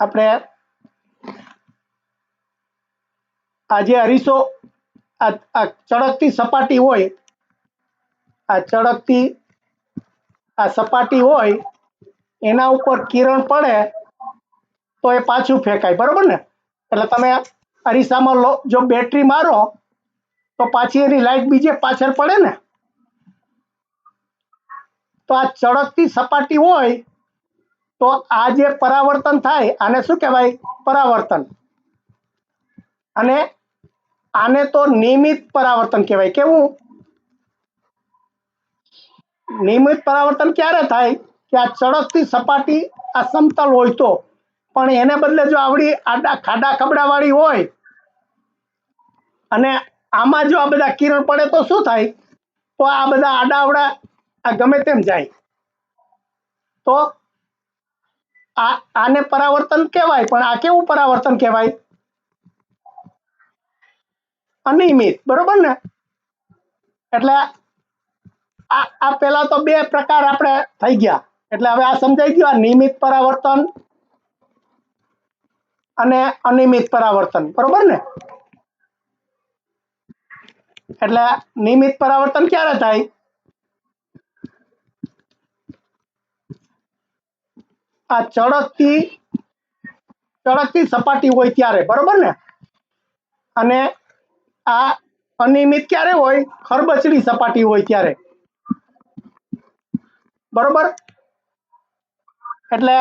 આપણે આ જે અરીસો આ ચળકતી સપાટી હોય, આ ચળકતી આ સપાટી હોય એના ઉપર કિરણ પડે તો એ પાછું ફેંકાય, બરોબર ને? એટલે તમે અરીસામાં જો બેટરી મારો તો પાછી એની લાઈટ બીજે પાછળ પડે ને. તો આ ચળકતી સપાટી હોય તો આ જે પરાવર્તન થાય આને શું કહેવાય? પરાવર્તન. અને આને તો નિયમિત પરાવર્તન કહેવાય. કેવું? નિયમિત પરાવર્તન ક્યારે થાય? કે આ ચળકતી સપાટી આ સમતલ હોય તો, પણ એને બદલે જો આવડી આડા ખાડા ખબડાવાળી હોય અને આમાં જો આ બધા કિરણ પડે તો શું થાય? તો આ બધા આડાવડા આ ગમે તેમ જાય. તો આને પરાવર્તન કહેવાય, પણ આ કેવું પરાવર્તન કહેવાય? અનિયમિત, બરોબર ને? એટલે આ પેલા તો બે પ્રકાર આપણે થઈ ગયા. એટલે હવે આ સમજાઈ ગયું, આ નિયમિત પરાવર્તન અને અનિયમિત પરાવર્તન, બરોબર ને? એટલે નિયમિત પરાવર્તન ક્યારે થાય? આ ચળકતી સપાટી હોય ત્યારે, બરોબર ને? અને આ અનિયમિત ક્યારે હોય? ખરબચડી સપાટી હોય ત્યારે, બરોબર? એટલે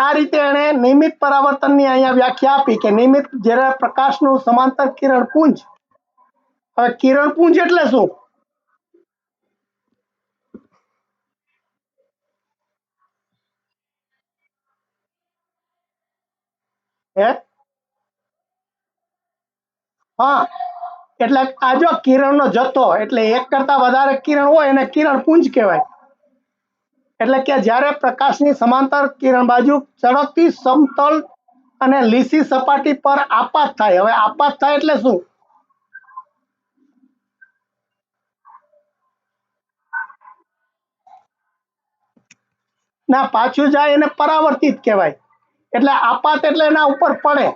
આ રીતે એને નિયમિત પરાવર્તનની અહીંયા વ્યાખ્યા આપી કે નિયમિત જ્યારે પ્રકાશનું સમાંતર કિરણ પુંજ. હવે કિરણ પુંજ એટલે શું? હે? હા, એટલે આ જો કિરણનો જથ્થો, એટલે એક કરતા વધારે કિરણ હોય એને કિરણ પુંજ કહેવાય. એટલે કે જ્યારે પ્રકાશની સમાંતર કિરણ બાજુ ચળકતી સમતલ અને લીસી સપાટી પર આપાત થાય. હવે આપાત થાય એટલે શું? ના, પાછું જાય એને પરાવર્તિત કહેવાય. એટલે આપાત એટલે એના ઉપર પડે.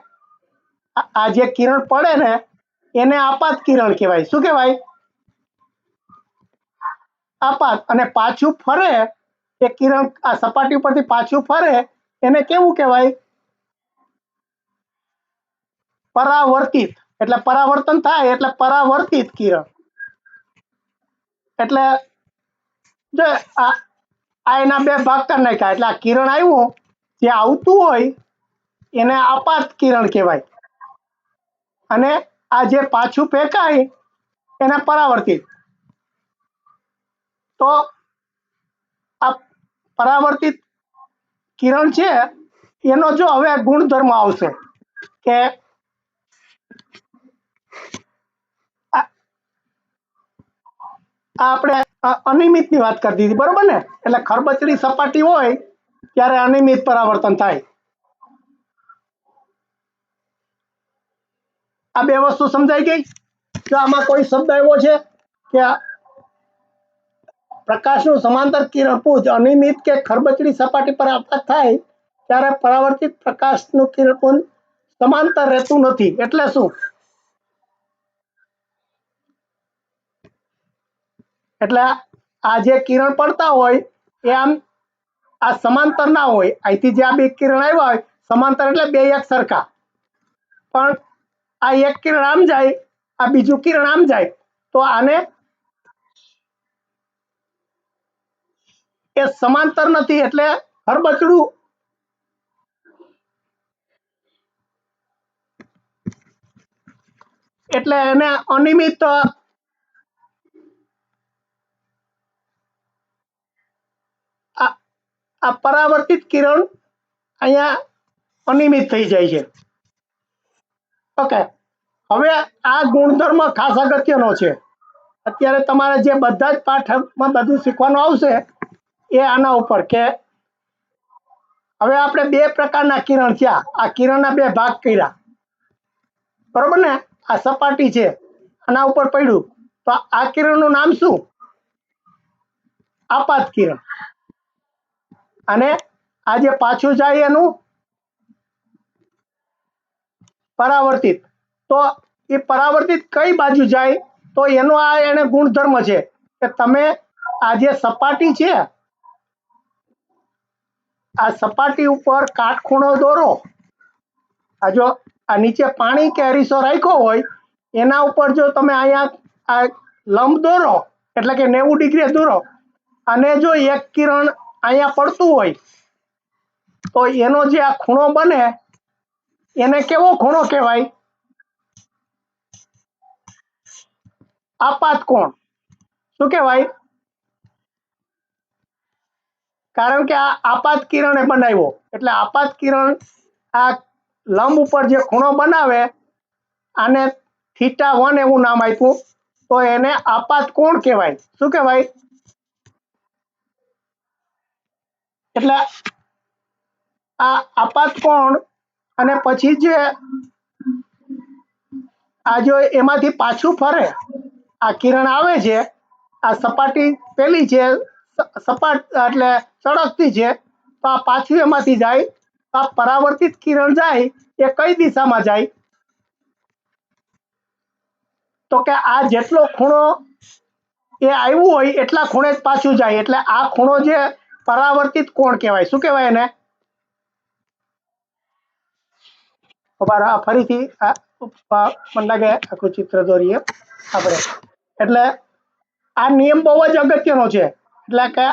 આ જે કિરણ પડે ને એને આપાત કિરણ કહેવાય. શું કહેવાય? આપાત. અને પાછું ફરે એ કિરણ આ સપાટી ઉપરથી પાછું ફરે એને કેવું કહેવાય? પરાવર્તિત. એટલે પરાવર્તન થાય એટલે પરાવર્તિત કિરણ. એટલે જો આ એના બે ભાગ કરી નાખ્યા. એટલે આ કિરણ આવ્યું જે આવતું હોય એને આપાત કિરણ કહેવાય, અને આ જે પાછું ફેંકાય એને પરાવર્તિત. તો આ પરાવર્તિત કિરણ છે એનો જો હવે ગુણધર્મ આવશે કે આપણે અનિયમિતની વાત કરી દીધી, બરોબર ને? એટલે ખરબચડી સપાટી હોય ત્યારે અનિયમિત પરાવર્તન થાય. આ બે વસ્તુ સમજાઈ ગઈ? તો આમાં કોઈ શબ્દ એવો છે કે પ્રકાશનું સમાંતર કિરણ પુંજ અનિયમિત કે ખરબચડી સપાટી પર આપાત થાય ત્યારે પરાવર્તિત પ્રકાશનું કિરણ પુંજ સમાંતર રહેતું નથી. એટલે શું? એટલે આ જે કિરણ પડતા હોય એ આમ આ સમાંતર ના હોય. અહીંથી જે આ બે કિરણ આવ્યા હોય સમાંતર એટલે બે એક સરખા, પણ આ એક કિરણ આમ જાય, આ બીજું કિરણ આમ જાય, તો આને એ સમાંતર નથી એટલે ખરબચડું. એટલે એને અનિયમિત આ પરાવર્તિત કિરણ અહીંયા અનિયમિત થઈ જાય છે. ઓકે, હવે આ ગુણધર્મ ખાસ અગત્યનો છે. અત્યારે તમારે જે બધા જ પાઠમાં બધું શીખવાનું આવશે એ આના ઉપર કે હવે આપણે બે પ્રકારના કિરણ થયા. આ કિરણના બે ભાગ કર્યા, બરોબર ને? આ સપાટી છે આના ઉપર પડ્યું તો આ કિરણનું નામ શું? આપાત કિરણ. અને આ જે પાછું જાય એનું પરાવર્તિત, તો એ પરાવર્તિત કઈ બાજુ જાય, તો એનો આ એને ગુણધર્મ છે કે તમે આ જે સપાટી છે, આ સપાટી ઉપર કાટખૂણો દોરો. આ જો આ નીચે પાણી કે અરીસો રાખ્યો હોય એના ઉપર જો તમે અહીંયા આ લંબ દોરો એટલે કે 90 ડિગ્રી દોરો, અને જો એક કિરણ અહીંયા પડતું હોય તો એનો જે આ ખૂણો બને એને કેવો ખૂણો કહેવાય? આપાત કોણ. શું કહેવાય? કારણ કે આ આપાત કિરણે બનાવ્યો, એટલે આપાત કિરણ આ લંબ ઉપર જે ખૂણો બનાવે આને θ1 એવું નામ આપ્યું, તો એને આપાત કોણ કહેવાય. શું કહેવાય? એટલે આ આપાત કોણ, અને પછી જે આ જો એમાંથી પાછું ફરે, આ કિરણ આવે છે, આ સપાટી પેલી છે સપાટ એટલે ચળકતી છે, તો આ પાછું એમાંથી જાય, આ પરાવર્તિત કિરણ જાય એ કઈ દિશામાં જાય? તો કે આ જેટલો ખૂણો એ આવ્યું હોય એટલા ખૂણે જ પાછું જાય, એટલે આ ખૂણો જે પરાવર્તિત કોણ કહેવાય. શું કહેવાય એને? ફરીથી મને લાગે આખું ચિત્ર દોરીએ આપણે. એટલે આ નિયમ બહુ જ અગત્યનો છે. એટલે કે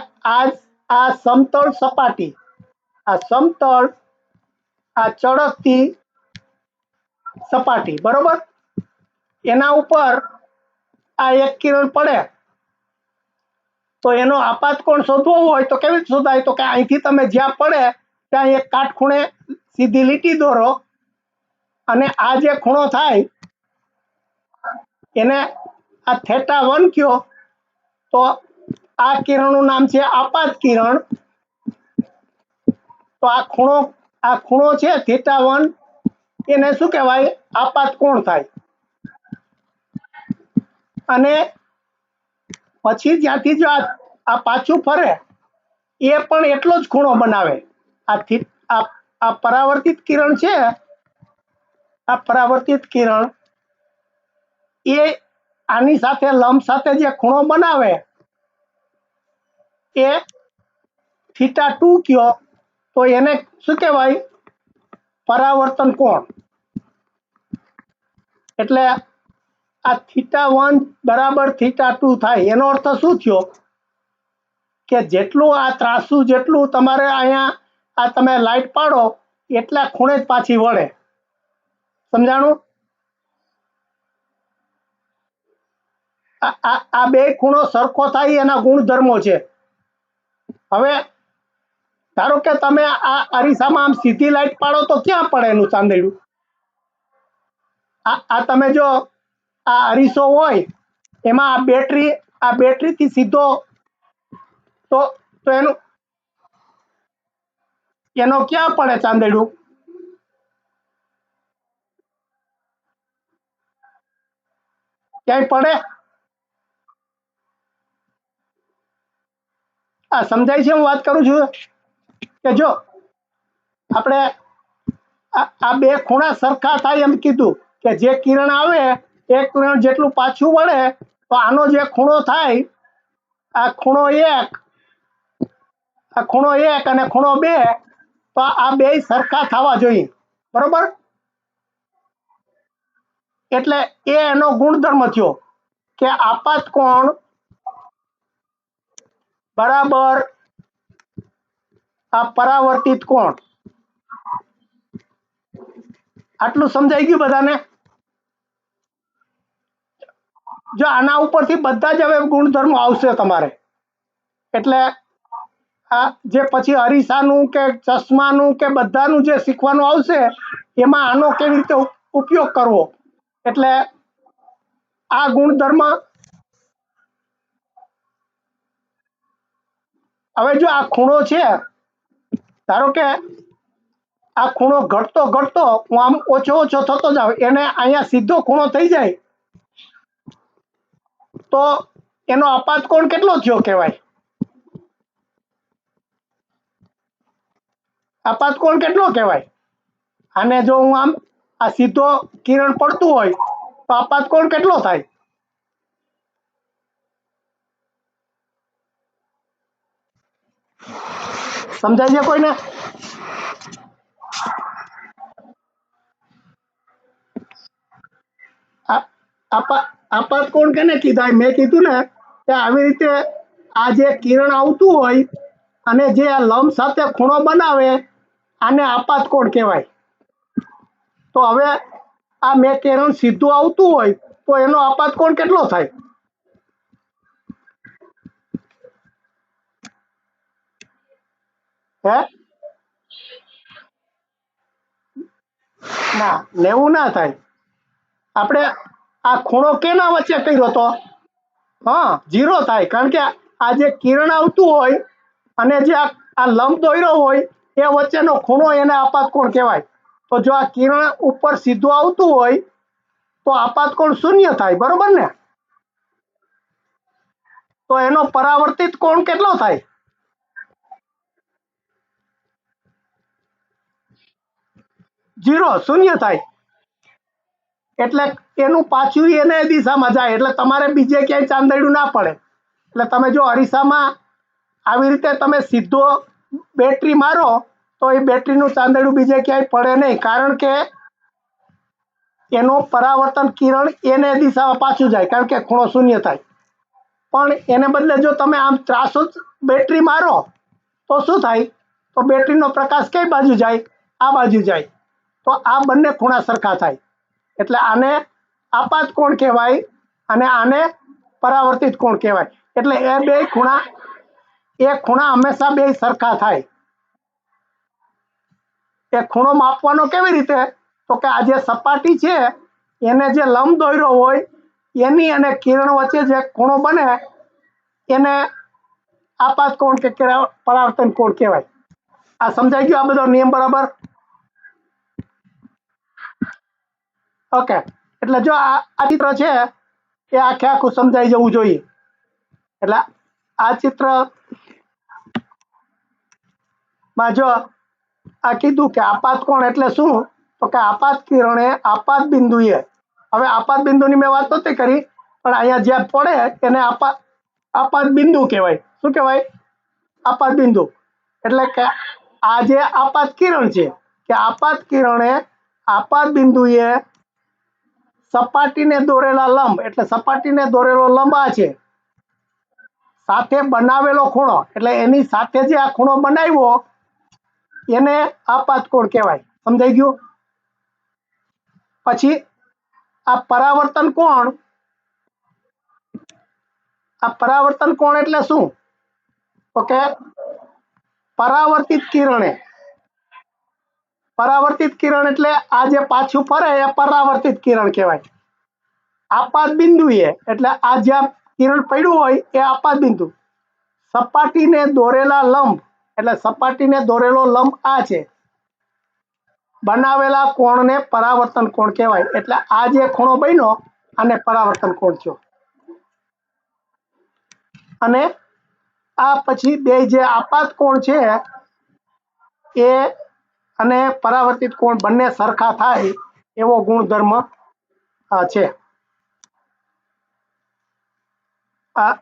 આ સમતળ સપાટી, આ સમતળ આ ચળકતી સપાટી, બરોબર, એના ઉપર આ એક કિરણ પડે તો એનો આપાત કોણ શોધવો હોય તો કેવી રીતે શોધાય? તો કે અહીંથી તમે જ્યાં પડે ત્યાં એક કાટખૂણે સીધી લીટી દોરો, અને આ જે ખૂણો થાય એને આ θ1 કયો, તો આ કિરણનું નામ છે આપાત કિરણ. તો આ ખૂણો છે θ1, એને શું કહેવાય? આપાત કોણ થાય. અને પછી જ્યાંથી જો આ પાછું ફરે એ પણ એટલો જ ખૂણો બનાવે. આ પરાવર્તિત કિરણ છે, આ પરાવર્તિત કિરણ એ આની સાથે લંબ સાથે જે ખૂણો બનાવે એ θ2 કયો, તો એને શું કહેવાય? પરાવર્તન કોણ. એટલે આ θ1 બરાબર θ2 થાય, એનો અર્થ શું થયો? કે જેટલું આ ત્રાસું જેટલું તમારે અહીંયા આ તમે લાઈટ પાડો એટલા ખૂણે જ પાછી વળે. સમજાણું? આ બે ખૂણો સરખો થાય એના ગુણધર્મો છે. હવે ધારો કે તમે આ અરીસામાં આમ સીધી લાઈટ પાડો તો ક્યાં પડે એનું ચાંદડ્યું? આ તમે જો આ અરીસો હોય એમાં આ બેટરીથી સીધો તો એનો ક્યાં પડે ચાંદડ્યું? ક્યાંય પડે? આ સમજાય છે હું વાત કરું છું? કે જો આપણે આ બે ખૂણા સરખા થાય એમ કીધું, કે જે કિરણ આવે એ કિરણ જેટલું પાછું વળે તો આનો જે ખૂણો થાય, આ ખૂણો 1, આ ખૂણો 1 અને ખૂણો 2, તો આ બે સરખા થવા જોઈએ, બરોબર? એટલે એનો ગુણધર્મ થયો કે આપાત કોણ બરાબર આ પરાવર્તિત કોણ. આટલું સમજાઈ ગયું બધાને? જો આના ઉપરથી બધા જ હવે ગુણધર્મો આવશે તમારે, એટલે આ જે પછી અરીસાનું કે ચશ્માનું કે બધાનું જે શીખવાનું આવશે એમાં આનો કેવી રીતે ઉપયોગ કરવો, એટલે આ ગુણધર્મ. હવે જો આ ખૂણો છે, ધારો કે આ ખૂણો ઘટતો ઘટતો હું આમ ઓછો ઓછો થતો જાઉં, એને અહીંયા સીધો ખૂણો થઈ જાય તો એનો આપાત કોણ કેટલો થયો કહેવાય? આપાત કોણ કેટલો કહેવાય? આને જો હું આમ આ સીધો કિરણ પડતું હોય તો આપાત કોણ કેટલો થાય? સમજાય છે કોઈને? આપાત કોણ કેને કીધા? મેં કીધું ને કે આવી રીતે આ જે કિરણ આવતું હોય અને જે આ લંબ સાથે ખૂણો બનાવે આને આપાત કોણ કહેવાય. તો હવે આ મેં કિરણ સીધું આવતું હોય તો એનો આપાત કોણ કેટલો થાય? હે ના, 90 ના થાય. આપણે આ ખૂણો કેના વચ્ચે કર્યો હતો? હા, 0 થાય. કારણ કે આ જે કિરણ આવતું હોય અને જે આ લંબ દોર્યો હોય એ વચ્ચેનો ખૂણો એને આપાત કોણ કહેવાય. તો જો આ કિરણ ઉપર સીધું આવતું હોય તો આપાત કોણ 0 થાય, બરોબર ને? તો એનો પરાવર્તિત કોણ કેટલો થાય? 0 થાય. એટલે એનું પાછું એને દિશામાં જાય, એટલે તમારે બીજે ક્યાંય ચાંદડ્યું ના પડે. એટલે તમે જો અરીસામાં આવી રીતે તમે સીધો બેટરી મારો તો એ બેટરીનું ચાંદડ્યું બીજે ક્યાંય પડે નહીં, કારણ કે એનું પરાવર્તન કિરણ એને દિશામાં પાછું જાય, કારણ કે ખૂણો 0 થાય. પણ એને બદલે જો તમે આમ ત્રાસો બેટરી મારો તો શું થાય? તો બેટરીનો પ્રકાશ કઈ બાજુ જાય? આ બાજુ જાય. તો આ બંને ખૂણા સરખા થાય. એટલે આને આપાત કોણ કહેવાય અને આને પરાવર્તિત કોણ કહેવાય. એટલે એ ખૂણા હંમેશા બે સરખા થાય. એ ખૂણો માપવાનો કેવી રીતે? તો કે આ જે સપાટી છે એને જે લંબ દોર્યો હોય એની અને કિરણ વચ્ચે જે ખૂણો બને એને આપાત કોણ કે પરાવર્તન કોણ કહેવાય. આ સમજાઈ ગયો આ બધો નિયમ બરાબર? ઓકે. એટલે જો આ ચિત્ર છે એ આખે આખું સમજાઈ જવું જોઈએ. એટલે આ ચિત્ર માં જો આ કીધું કે આપાત કોણ એટલે શું? તો કે આપાત કિરણે આપાત બિંદુએ, હવે આપાત બિંદુની મેં વાત નહોતી કરી, પણ અહીંયા જ્યાં પડે એને આપાત બિંદુ કહેવાય. શું કહેવાય? આપાત બિંદુ. એટલે કે આ જે આપાત કિરણ છે કે આપાત કિરણે આપાત બિંદુએ સપાટીને દોરેલા લંબ, એટલે સપાટીને દોરેલો લંબ આ છે, સાથે બનાવેલો ખૂણો, એટલે એની સાથે જે આ ખૂણો બનાવ્યો એને આપાત કોણ કહેવાય. સમજાઈ ગયું? પછી આ પરાવર્તન કોણ, આ પરાવર્તન કોણ એટલે શું? તો કે પરાવર્તિત કિરણ એટલે આ જે પાછું ફરે એ પરાવર્તિત કિરણ કહેવાય. આપાત બિંદુએ એટલે આ જ્યાં કિરણ પડ્યું હોય એ આપાત બિંદુ. સપાટીને દોરેલા લંબ, એટલે સપાટીને દોરેલો લંબ આ છે, બનાવેલા કોણને પરાવર્તન કોણ કહેવાય. એટલે આ જે ખૂણો બન્યો આને પરાવર્તન કોણ થયો. અને આ પછી બે જે આપાત કોણ છે એ અને પરાવર્તિત કોણ બંને સરખા થાય એવો ગુણધર્મ છે. આ